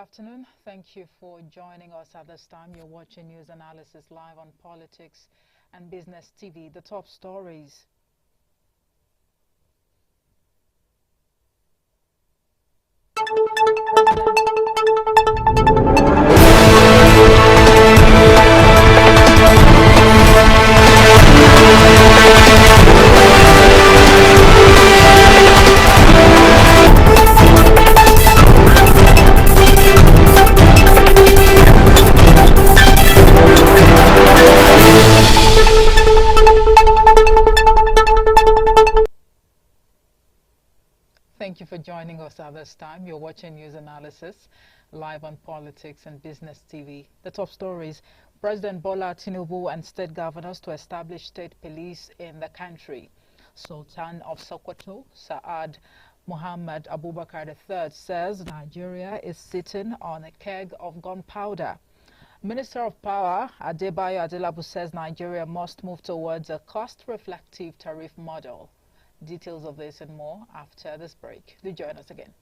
afternoon. Thank you for joining us at this time. You're watching News Analysis live on Politics and Business TV. The top stories. Thank you for joining us at this time. You're watching News Analysis live on Politics and Business TV. The top stories: President Bola Tinubu and state governors to establish state police in the country. Sultan of Sokoto, Saad Muhammad Abubakar III, says Nigeria is sitting on a keg of gunpowder. Minister of Power Adebayo Adelabu says Nigeria must move towards a cost-reflective tariff model. Details of this and more after this break. Do join us again.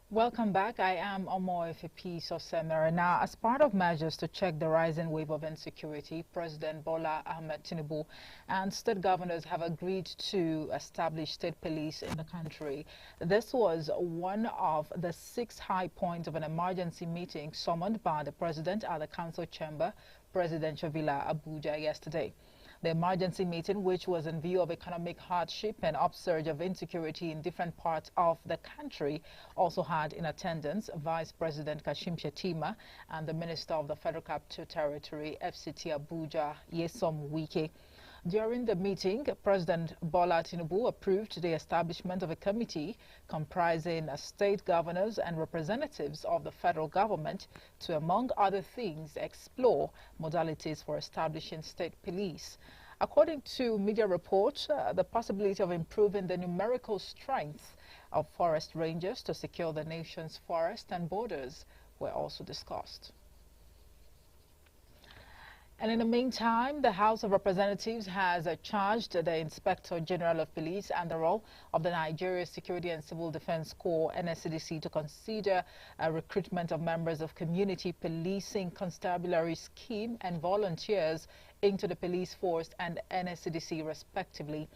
Welcome back. I am Omo Ifepi Sosemere. Now, as part of measures to check the rising wave of insecurity, President Bola Ahmed Tinubu and state governors have agreed to establish state police in the country. This was one of the 6 high points of an emergency meeting summoned by the president at the council chamber, Presidential Villa, Abuja, yesterday. The emergency meeting, which was in view of economic hardship and upsurge of insecurity in different parts of the country, also had in attendance Vice President Kashim Shettima and the Minister of the Federal Capital Territory, FCT Abuja, Nyesom Wike. During the meeting, President Bola Tinubu approved the establishment of a committee comprising state governors and representatives of the federal government to, among other things, explore modalities for establishing state police. According to media reports, the possibility of improving the numerical strength of forest rangers to secure the nation's forests and borders were also discussed. And in the meantime, the House of Representatives has charged the Inspector General of Police and the role of the Nigeria Security and Civil Defense Corps, NSCDC, to consider a recruitment of members of community policing constabulary scheme and volunteers into the police force and NSCDC respectively.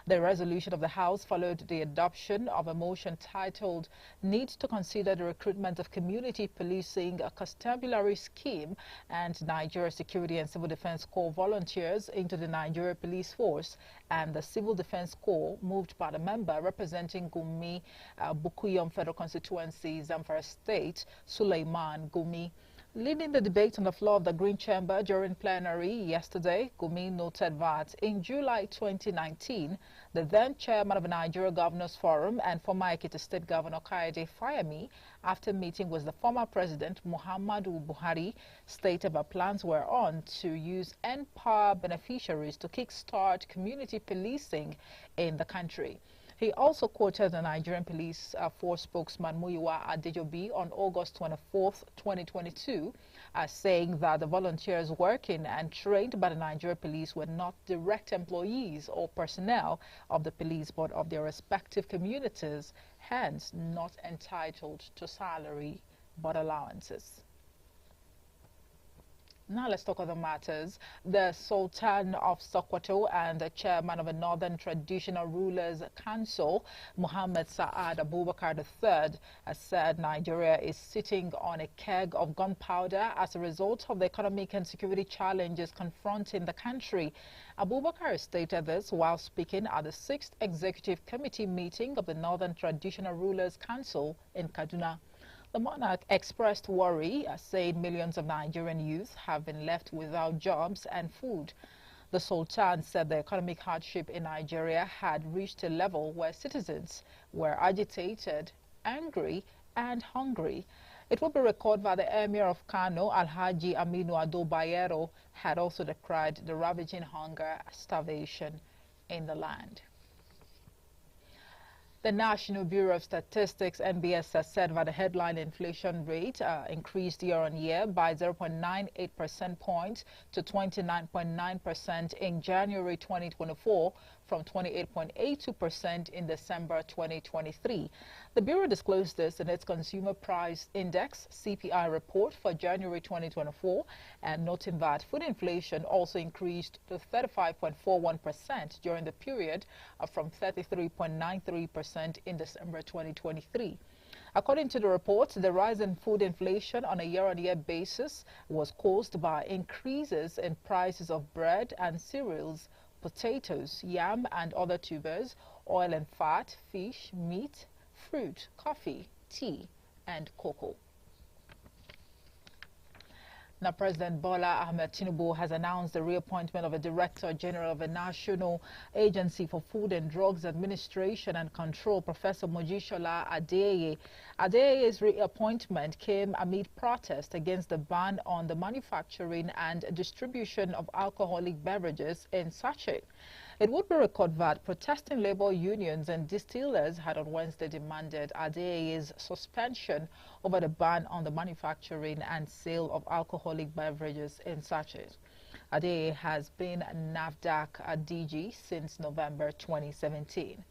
The resolution of the House followed the adoption of a motion titled "Need to Consider the Recruitment of Community Policing a Constabulary Scheme and Nigeria Security and Civil Defense Corps volunteers into the Nigeria Police Force and the Civil Defense Corps," moved by the member representing Gumi Bukuyum Federal Constituency, Zamfara State, Suleiman Gumi. Leading the debate on the floor of the Green Chamber during plenary yesterday, Gumi noted that in July 2019, the then chairman of the Nigeria Governors Forum and former Ekiti State Governor Kayode Fayemi, after meeting with the former president Muhammadu Buhari, stated that plans were on to use NPower beneficiaries to kickstart community policing in the country. He also quoted the Nigerian Police Force spokesman Muyiwa Adejobi on August 24, 2022, as saying that the volunteers working and trained by the Nigerian Police were not direct employees or personnel of the police but of their respective communities, hence not entitled to salary but allowances. Now let's talk other matters. The Sultan of Sokoto and the chairman of the Northern Traditional Rulers Council, Muhammad Saad Abubakar III, has said Nigeria is sitting on a keg of gunpowder as a result of the economic and security challenges confronting the country. Abubakar stated this while speaking at the 6th Executive Committee meeting of the Northern Traditional Rulers Council in Kaduna. The monarch expressed worry, saying millions of Nigerian youth have been left without jobs and food. The Sultan said the economic hardship in Nigeria had reached a level where citizens were agitated, angry, and hungry. It will be recorded that the Emir of Kano, Alhaji Aminu Ado Bayero, had also decried the ravaging hunger and starvation in the land. The National Bureau of Statistics, NBS, has said that the headline inflation rate increased year-on-year by 0.98 percentage points to 29.9% in January 2024 from 28.82% in December 2023. The Bureau disclosed this in its Consumer Price Index (CPI) report for January 2024, and noting that food inflation also increased to 35.41% during the period from 33.93% in December 2023. According to the report, the rise in food inflation on a year-on-year basis was caused by increases in prices of bread and cereals, potatoes, yam and other tubers, oil and fat, fish, meat, fruit, coffee, tea and cocoa. Now, President Bola Ahmed Tinubu has announced the reappointment of a Director General of the National Agency for Food and Drugs Administration and Control, Professor Mojisola Adeyeye. Adeyeye's reappointment came amid protest against the ban on the manufacturing and distribution of alcoholic beverages in sachet. It would be recorded that protesting labor unions and distillers had on Wednesday demanded Adeyeye's suspension over the ban on the manufacturing and sale of alcoholic beverages in sachets. Adeyeye has been NAFDAC DG since November 2017.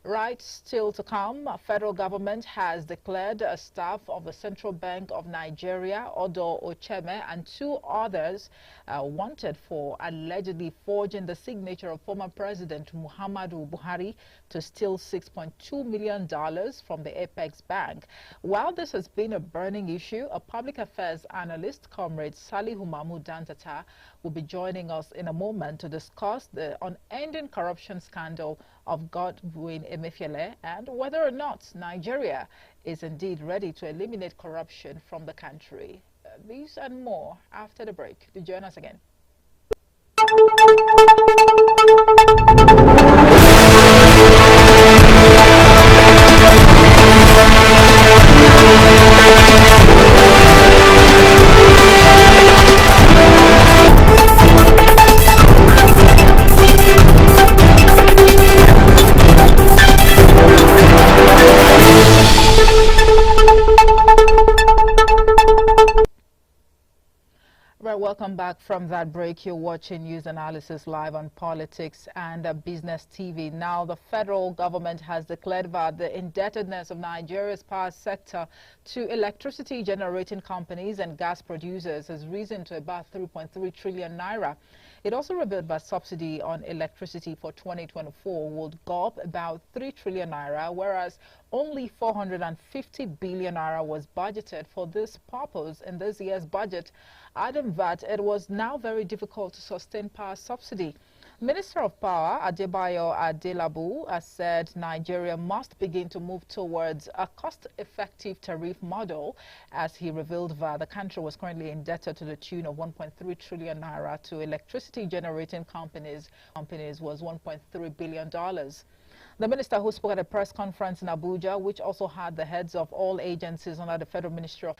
Right, still to come, federal government has declared a staff of the Central Bank of Nigeria, Odo Ocheme, and two others wanted for allegedly forging the signature of former President Muhammadu Buhari to steal $6.2 million from the Apex Bank. While this has been a burning issue, a public affairs analyst, Comrade Salihu Mahmood Dantata, will be joining us in a moment to discuss the unending corruption scandal of Godwin Emefiele and whether or not Nigeria is indeed ready to eliminate corruption from the country. These and more after the break. Do join us again. Welcome back from that break. You're watching News Analysis live on Politics and Business TV. Now, the federal government has declared that the indebtedness of Nigeria's power sector to electricity generating companies and gas producers has risen to about 3.3 trillion naira. It also revealed that subsidy on electricity for 2024 would go up about 3 trillion naira, whereas only 450 billion naira was budgeted for this purpose in this year's budget, adding that it was now very difficult to sustain power subsidy. Minister of Power Adebayo Adelabu has said Nigeria must begin to move towards a cost-effective tariff model, as he revealed that the country was currently indebted to the tune of 1.3 trillion naira to electricity generating companies was $1.3 billion. The minister, who spoke at a press conference in Abuja, which also had the heads of all agencies under the Federal Ministry of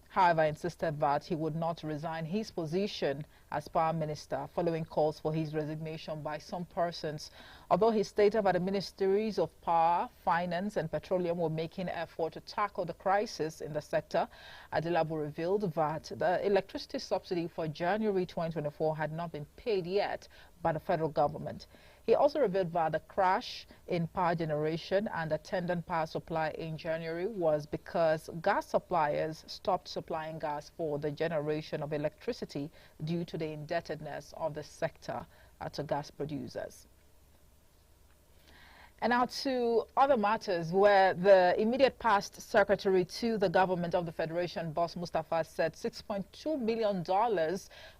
however, insisted that he would not resign his position as power minister following calls for his resignation by some persons. Although he stated that the ministries of power, finance and petroleum were making an effort to tackle the crisis in the sector, Adelabu revealed that the electricity subsidy for January 2024 had not been paid yet by the federal government. He also revealed that the crash in power generation and attendant power supply in January was because gas suppliers stopped supplying gas for the generation of electricity due to the indebtedness of the sector to gas producers. And now to other matters, where the immediate past secretary to the government of the Federation, Boss Mustafa, said $6.2 million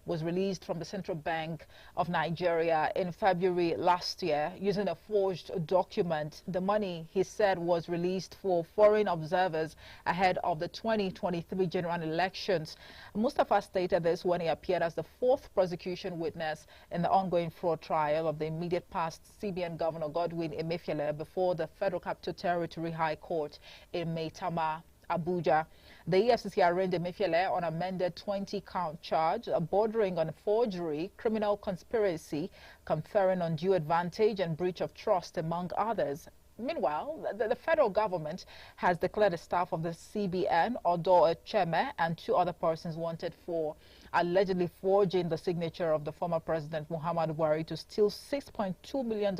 was released from the Central Bank of Nigeria in February last year using a forged document. The money, he said, was released for foreign observers ahead of the 2023 general elections. Mustafa stated this when he appeared as the fourth prosecution witness in the ongoing fraud trial of the immediate past CBN Governor Godwin Emefiele Emefiele before the Federal Capital Territory High Court in Maitama, Abuja. The EFCC arraigned Emefiele on amended 20-count charge bordering on forgery, criminal conspiracy, conferring undue advantage, and breach of trust, among others. Meanwhile, the federal government has declared the staff of the CBN, Odo Echeme, and 2 other persons wanted for allegedly forging the signature of the former President Muhammadu Buhari to steal $6.2 million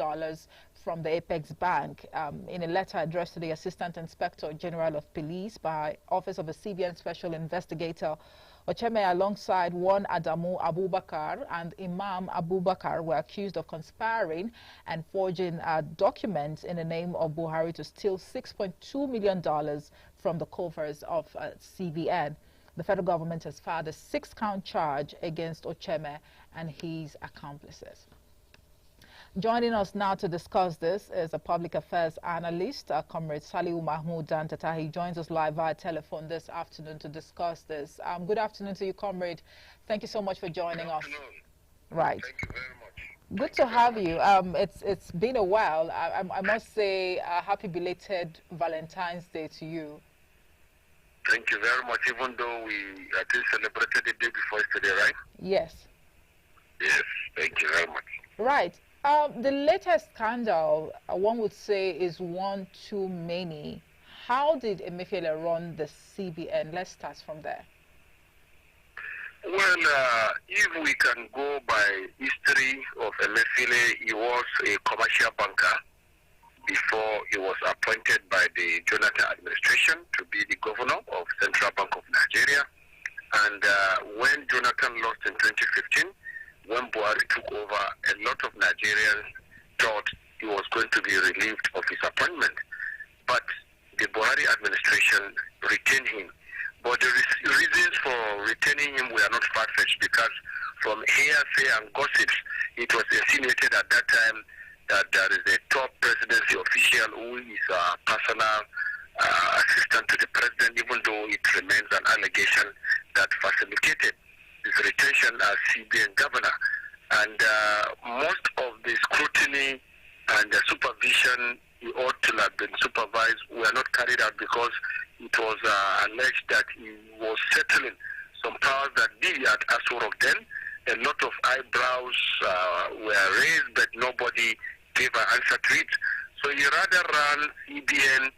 from the Apex Bank. In a letter addressed to the Assistant Inspector General of Police by Office of the CBN Special Investigator, Ocheme, alongside one Adamu Abubakar and Imam Abubakar, were accused of conspiring and forging documents in the name of Buhari to steal $6.2 million from the coffers of CBN. The federal government has filed a 6-count charge against Ocheme and his accomplices. Joining us now to discuss this is a public affairs analyst, Comrade Saliu Mahmoud Dantata. He joins us live via telephone this afternoon to discuss this. Good afternoon to you, Comrade. Thank you so much for joining us. Right. Thank you very much. Good to have you. It's been a while. I must say happy belated Valentine's Day to you. Thank you very much, even though we celebrated the day before yesterday, right? Yes. Yes, thank you very much. Right. The latest scandal, one would say, is one too many. How did Emefiele run the CBN? Let's start from there. Well, if we can go by history of Emefiele, he was a commercial banker before he was appointed by the Jonathan administration to be the governor of Central Bank of Nigeria. And when Jonathan lost in 2015, when Buhari took over, a lot of Nigerians thought he was going to be relieved of his appointment. But the Buhari administration retained him. But the reasons for retaining him were not far-fetched, because from hearsay and gossips, it was insinuated at that time that there is a top presidency official who is a personal assistant to the president, even though it remains an allegation that facilitated his retention as CBN governor. And most of the scrutiny and the supervision he ought to have been supervised were not carried out, because it was alleged that he was settling some powers that be at Asurok then. A lot of eyebrows were raised, but nobody gave an answer to it. So he rather ran CBN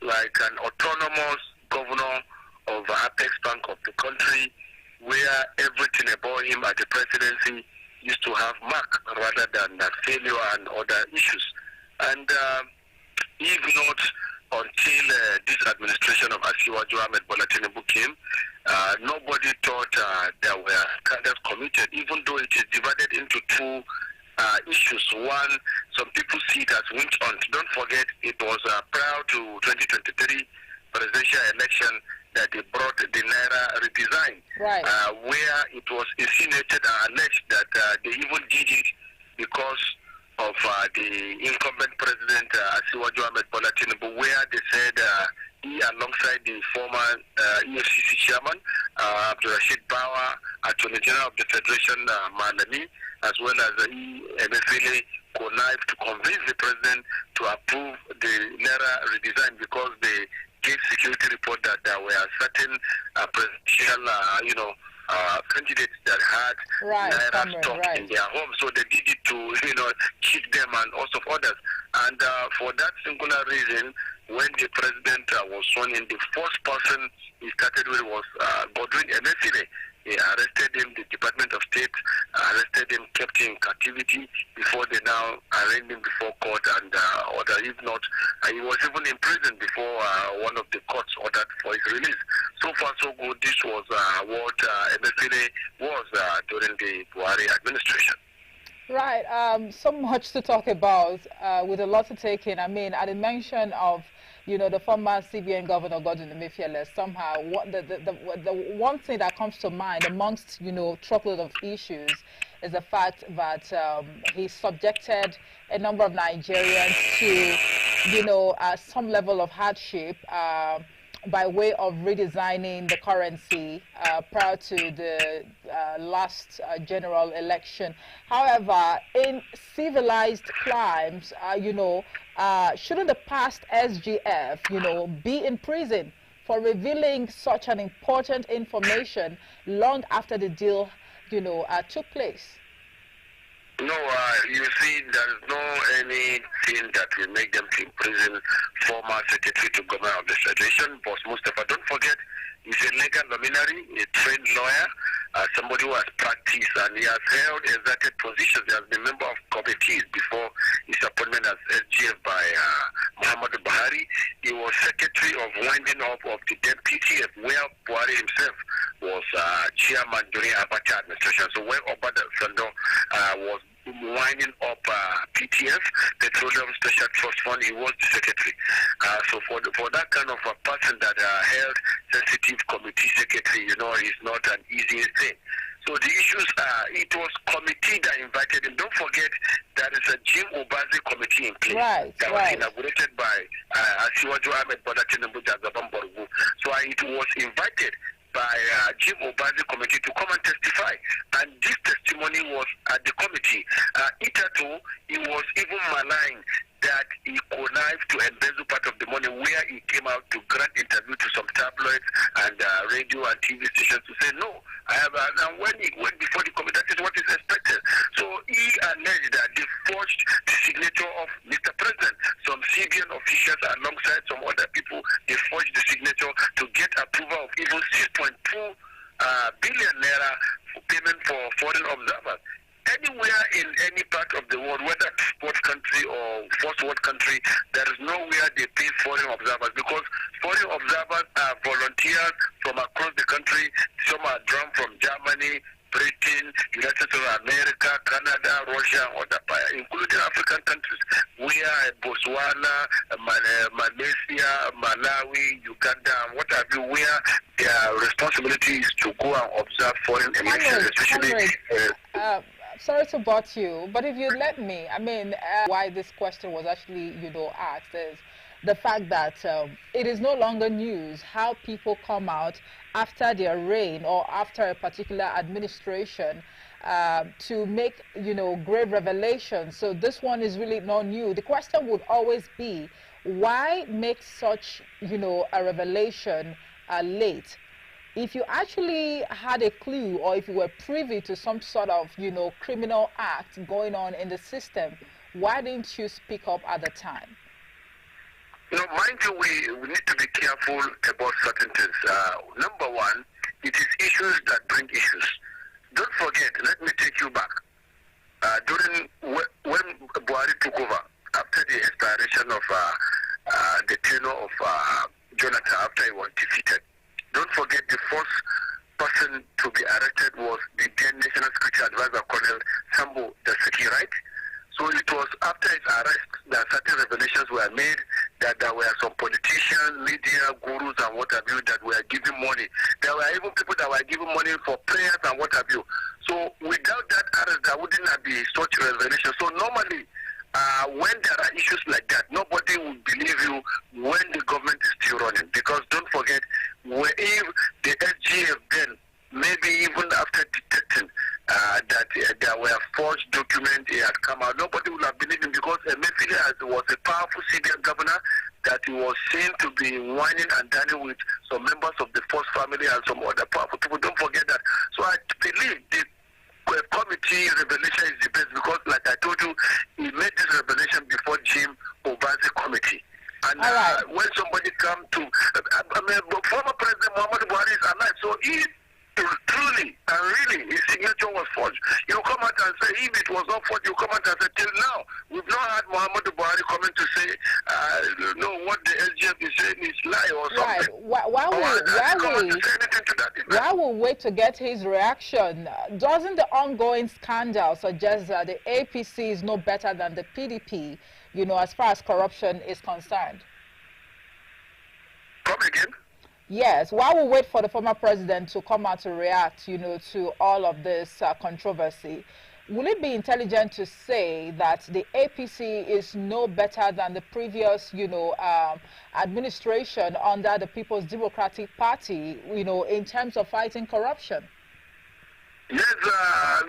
like an autonomous governor of the Apex Bank of the country, where everything about him at the presidency used to have mark rather than failure and other issues. And if not until this administration of Asiwaju Ahmed Bola Tinubu came, nobody thought there were scandals committed, even though it is divided into 2 issues. One, some people see it as witch hunt. Don't forget, it was prior to 2023 presidential election that they brought the Naira redesign, right, where it was insinuated and alleged that they even did it because of the incumbent president, Asiwaju Ahmed Bola Tinubu, where they said he, alongside the former EFCC chairman, Abdulrashid Bawa, Attorney General of the Federation, Malami, as well as Emefiele, connived to convince the president to approve the Naira redesign, because they gave security report that there were certain presidential, candidates that had Naira stock in their home. So they did it to, cheat them and also others. And for that singular reason, when the president was sworn in, the first person he started with was Godwin Emefiele. They arrested him, the Department of State arrested him, kept him in captivity before they now arraigned him before court and order. If not, he was even in prison before one of the courts ordered for his release. So far, so good. This was what Emefiele was during the Buhari administration. Right. So much to talk about with a lot to take in. I mean, at the mention of the former CBN governor, Godwin Emefiele, somehow the one thing that comes to mind amongst, truckload of issues is the fact that he subjected a number of Nigerians to, some level of hardship by way of redesigning the currency prior to the last general election. However, in civilized climes, shouldn't the past SGF, be in prison for revealing such an important information long after the deal, took place? No, you see, there is no anything that will make them to imprison former secretary to government of the Federation, Boss Mustafa. Don't forget, he's a legal luminary, a trained lawyer, somebody who has practiced, and he has held exalted positions. He has been member of committees before his appointment as SGF by Muhammad Buhari. He was secretary of winding up of the then PTF, where Buhari himself was chairman during Abacha administration. So when Obada Sando was winding up PTF, Petroleum Special Trust Fund, he was the secretary. So for that kind of a person that held sensitive committee secretary, is not an easy thing. So the issues it was committee that invited him. Don't forget there is a Jim Obaze committee in place that was inaugurated by Asiwaju Ahmed Bola Tinubu Jagaban Borgu. So it was invited by Jim Obaze committee to come and testify. And this testimony was at the committee. Itato, he was even maligned that he connived to embezzle part of the money, where he came out to grant interview to some tabloids and radio and TV stations to say, no, I have, and when he went before the committee, that is what is expected. So he alleged that they forged the signature of Mr. President. Some CBN officials alongside some other people, they forged the signature to get approval of even 6.2 billion naira for payment for foreign observers. Anywhere in any part of the world, whether fourth country or first world country, there is nowhere they pay foreign observers, because foreign observers are volunteers from across the country. Some are drawn from Germany, Britain, United States of America, Canada, Russia, and other, including African countries, where Botswana, Malaysia, Malawi, Uganda, and what have you, where their responsibility is to go and observe foreign elections, especially. Sorry to butt you, but if you let me, why this question was actually, asked is the fact that it is no longer news how people come out after their reign or after a particular administration to make, grave revelations. So this one is really not new. The question would always be, why make such, a revelation late? If you actually had a clue, or if you were privy to some sort of, criminal act going on in the system, why didn't you speak up at the time? Mind you, we need to be careful about certain things. Number one, it is issues that bring issues. Don't forget, let me take you back. When Buhari took over, after the expiration of the tenure of Jonathan, after he was defeated, don't forget the first person to be arrested was the then National Security Advisor, Colonel Sambo Daseki, right? So it was after his arrest that certain revelations were made that there were some politicians, media, gurus, and what have you that were giving money. There were even people that were giving money for prayers and what have you. So without that arrest, there wouldn't have been such revelation. So normally, when there are issues like that, nobody will believe you when the government is still running. Because don't forget, if the SGF then, maybe even after detecting that there were forged documents, it had come out, nobody would have believed him, because Emefiele was a powerful CBN governor that he was seen to be whining and dining with some members of the First Family and some other powerful people. Don't forget that. So I believe the committee revelation is the best, because like I told you, he made this revelation before Jim Obaze committee. And when somebody come to, former President Muhammad Buhari is alive, so he truly and really, his signature was forged. You come out and say, if it was not forged, you come out and say, till now, we've not had Muhammad Buhari coming to say, no, what the SGF is saying is lie or something. Why will we wait to get his reaction? Doesn't the ongoing scandal suggest that the APC is no better than the PDP, as far as corruption is concerned? Come again? Yes, why we wait for the former president to come out to react, to all of this controversy? will it be intelligent to say that the APC is no better than the previous, administration under the People's Democratic Party, in terms of fighting corruption? Yes,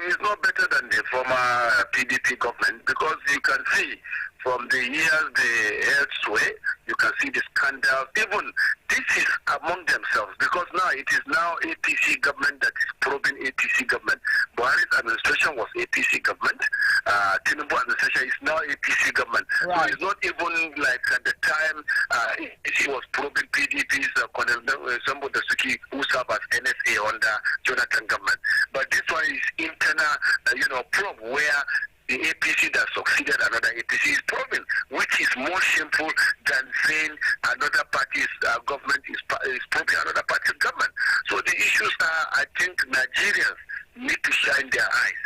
it's not better than the former PDP government, because you can see from the years they held sway, you can see the scandals. Even this is among themselves, because now it is now APC government that is probing APC government. Buhari's administration was APC government. Tinubu administration is now APC government. Right. So it's not even like at the time APC was probing PDP's Colonel Sambo Dasuki, who served as NSA under Jonathan government. But this one is internal, probe where the APC that succeeded another APC is proven, which is more shameful than saying another party's government is probing another party's government. So the issues are, I think Nigerians need to shine their eyes.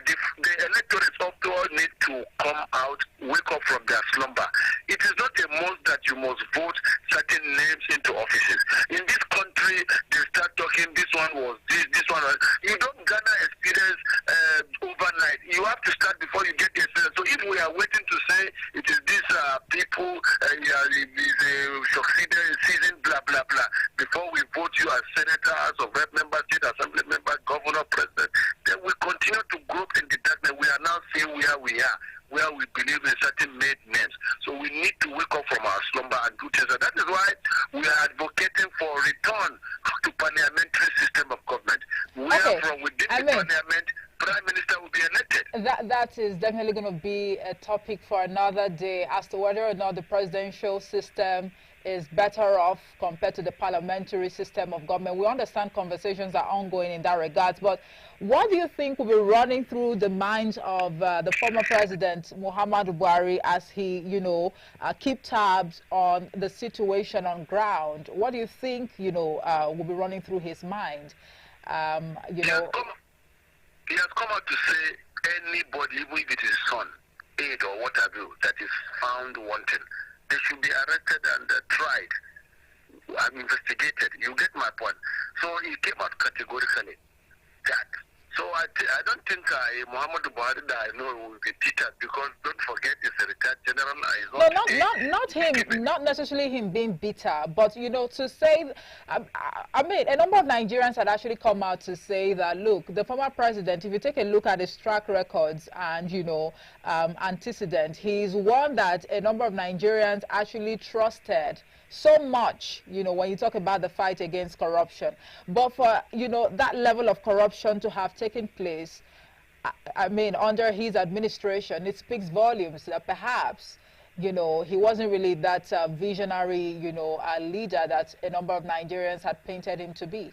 The electorate also need to come out, wake up from their slumber. It is not a must that you must vote certain names into offices. In this country, they start talking, this one was this one was... You don't gather experience overnight. You have to start before you get the experience. So if we are waiting to say it is these people, succeeded in season, blah, blah, blah, before we vote you as senator, as a rep member, state assembly member, governor, president, then we continue to grope in the darkness. We are now seeing where we are, where we believe in certain made names. So we need to wake up from our slumber and do things. And that is why we are advocating for return to parliamentary system of government, where from within the parliament, Prime Minister will be elected. That is definitely going to be a topic for another day, as to whether or not the presidential system is better off compared to the parliamentary system of government. We understand conversations are ongoing in that regard, but what do you think will be running through the minds of the former president, Muhammadu Buhari, as he, keep tabs on the situation on ground? What do you think, will be running through his mind? He has come out to say anybody, even if it is son, aide or what have you, that is found wanted, they should be arrested and tried and investigated. You get my point. So he came out categorically that. So I don't think Muhammadu Buhari that I know will be teetered, because don't forget he's a retired general. Not him, not necessarily him being bitter, but to say, I mean, a number of Nigerians had actually come out to say that, look, the former president, if you take a look at his track records and antecedent, he's one that a number of Nigerians actually trusted so much, when you talk about the fight against corruption. But for, that level of corruption to have taken place, I mean, under his administration, it speaks volumes that perhaps, he wasn't really that visionary, leader that a number of Nigerians had painted him to be.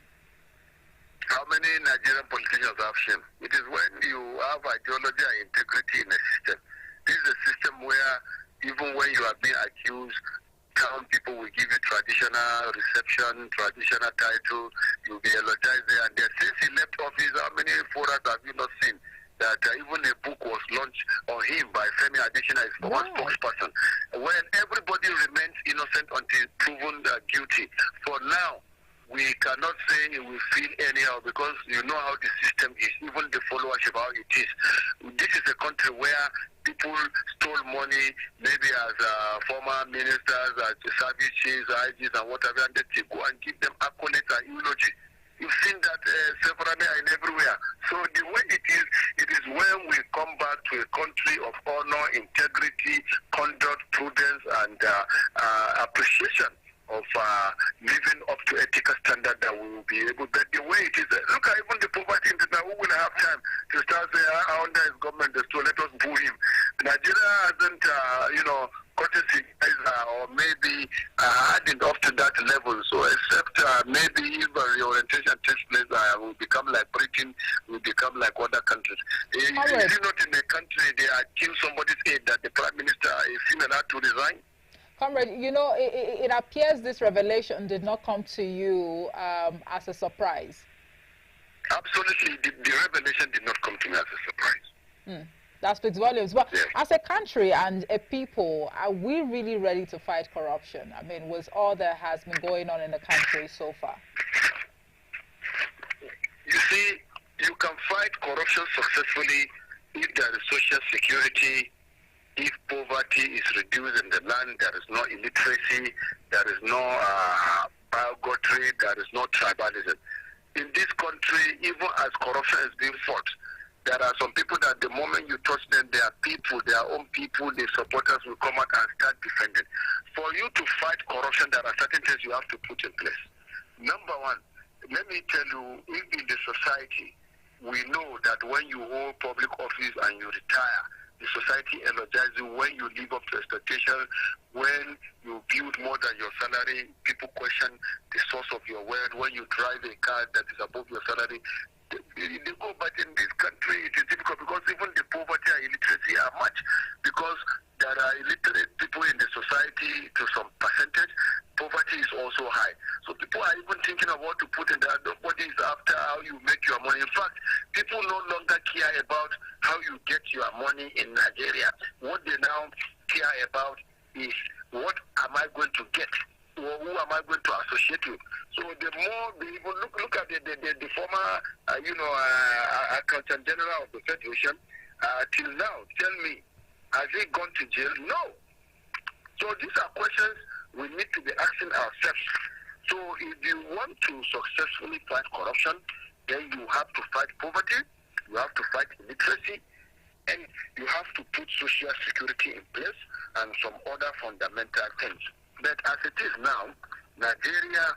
How many Nigerian politicians have shame? It is when you have ideology and integrity in a system. This is a system where even when you are being accused, town people will give you traditional reception, traditional title, you'll be eulogized there and there. Since he left office, how many forums have you not seen that even a book was launched on him by Femi Adesina, his former spokesperson, when everybody remains innocent until proven guilty. For now, we cannot say it will feel anyhow, because you know how the system is, even the followership, how it is. This is a country where people stole money, maybe as former ministers, as service chiefs, IGs, and whatever, and they go and give them accolades and eulogy. You've seen that severally and everywhere. So the way it is when we come back to a country of honor, integrity, conduct, prudence, and appreciation of living up to ethical standard, that we will be able. But the way it is, look at even the poverty now. Who will have time to start saying under his government, so let us boo him? Nigeria hasn't, courtesy or maybe adding up to that level. So except maybe if reorientation takes place, will become like Britain, will become like other countries. Is it not in a country they are killing somebody's aid that the prime minister is female had to resign? Comrade, it appears this revelation did not come to you as a surprise. Absolutely, the revelation did not come to me as a surprise. That speaks volumes. But as a country and a people, are we really ready to fight corruption? I mean, with all that has been going on in the country so far? You see, you can fight corruption successfully if there is social security, if poverty is reduced in the land, there is no illiteracy, there is no bigotry, there is no tribalism. In this country, even as corruption is being fought, there are some people that the moment you touch them, they are people, their own people, their supporters will come out and start defending. For you to fight corruption, there are certain things you have to put in place. Number one, let me tell you, if in the society, we know that when you hold public office and you retire, the society energizes you. When you live up to expectation, when you build more than your salary, people question the source of your wealth. When you drive a car that is above your salary, they go. But in this country, it is difficult because even the poverty and illiteracy are much, because there are illiterate people in the society to some percentage. Poverty is also high. So people are even thinking of what to put in that. Nobody is after how you make your money. In fact, people no longer care about how you get your money in Nigeria. What they now care about is, what am I going to get? Or who am I going to associate with? So the more they even look at the former, Accountant General of the Federation, till now, tell me, has he gone to jail? No. So these are questions we need to be asking ourselves. So if you want to successfully fight corruption, then you have to fight poverty, you have to fight illiteracy, and you have to put social security in place and some other fundamental things. But as it is now, Nigeria,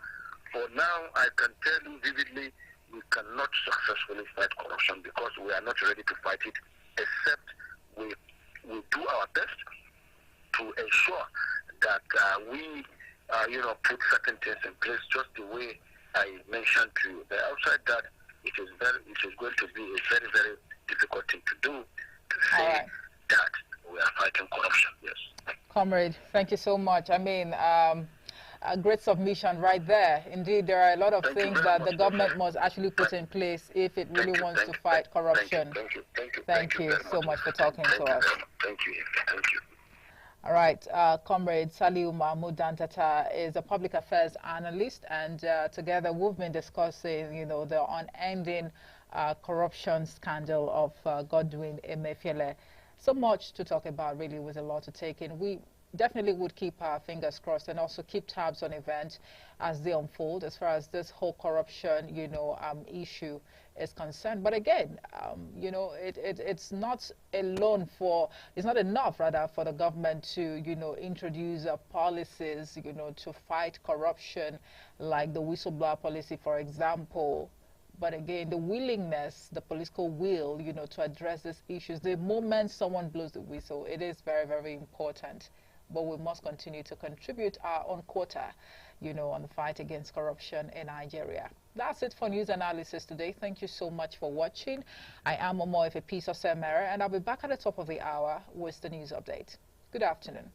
for now, I can tell you vividly, we cannot successfully fight corruption because we are not ready to fight it, except we do our best to ensure that we put certain things in place, just the way I mentioned to you. But outside that, it is going to be a very, very difficult thing to do, to say that we are fighting corruption. Yes. Comrade, thank you so much. I mean, a great submission right there. Indeed, there are a lot of things that the government must actually put in place if it really wants to fight corruption. Thank you so much for talking to us. Thank you. All right, Comrade Saliu Mahmoud Dantata is a public affairs analyst, and together we've been discussing, the unending corruption scandal of Godwin Emefiele. So much to talk about, really, with a lot to take in. We definitely would keep our fingers crossed and also keep tabs on events as they unfold as far as this whole corruption, issue is concerned. But again, it's not it's not enough, rather, for the government to, introduce policies, to fight corruption, like the whistleblower policy, for example. But again, the willingness, the political will, to address these issues, the moment someone blows the whistle, it is very, very important. But we must continue to contribute our own quota, on the fight against corruption in Nigeria. That's it for news analysis today. Thank you so much for watching. I am Omo Piece of Semera, and I'll be back at the top of the hour with the news update. Good afternoon.